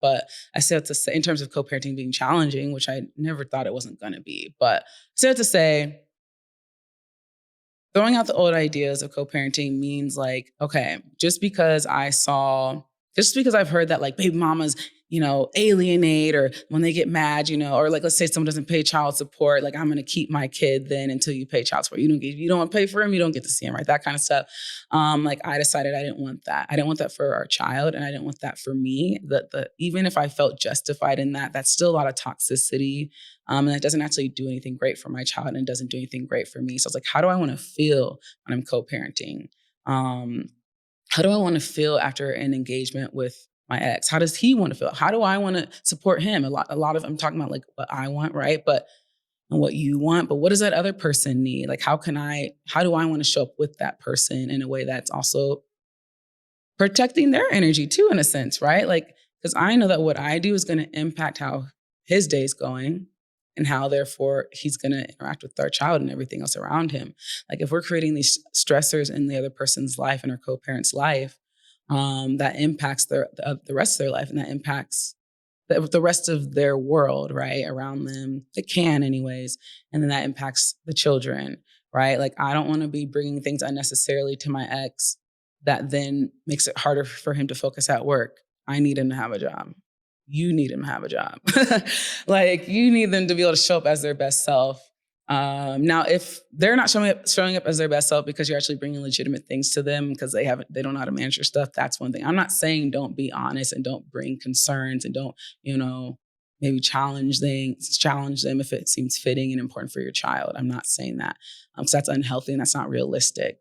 But I say it to say, in terms of co-parenting being challenging, which I never thought it wasn't going to be, but I say it to say, throwing out the old ideas of co-parenting means like, okay, just because I've heard that like baby mamas, alienate, or when they get mad, or like let's say someone doesn't pay child support, like I'm going to keep my kid then until you pay child support. You don't want to pay for him, you don't get to see him, right? That kind of stuff. Like I decided I didn't want that. I didn't want that for our child, and I didn't want that for me. Even if I felt justified in that, that's still a lot of toxicity. And that doesn't actually do anything great for my child, and it doesn't do anything great for me. So I was like, how do I want to feel when I'm co-parenting? How do I want to feel after an engagement with my ex? How does he want to feel? How do I want to support him? A lot of I'm talking about like what I want, right? And what you want, but what does that other person need? Like, how do I want to show up with that person in a way that's also protecting their energy too, in a sense, right? Like, because I know that what I do is going to impact how his day's going and how therefore he's going to interact with our child and everything else around him. Like if we're creating these stressors in the other person's life and our co-parent's life, that impacts the rest of their life, and that impacts the rest of their world, right, around them. It can anyways. And then that impacts the children, right? Like I don't want to be bringing things unnecessarily to my ex that then makes it harder for him to focus at work. I need him to have a job. You need him to have a job. Like you need them to be able to show up as their best self. Now, if they're not showing up as their best self because you're actually bringing legitimate things to them because they don't know how to manage your stuff, that's one thing. I'm not saying don't be honest and don't bring concerns and don't, maybe challenge them if it seems fitting and important for your child. I'm not saying that because that's unhealthy and that's not realistic.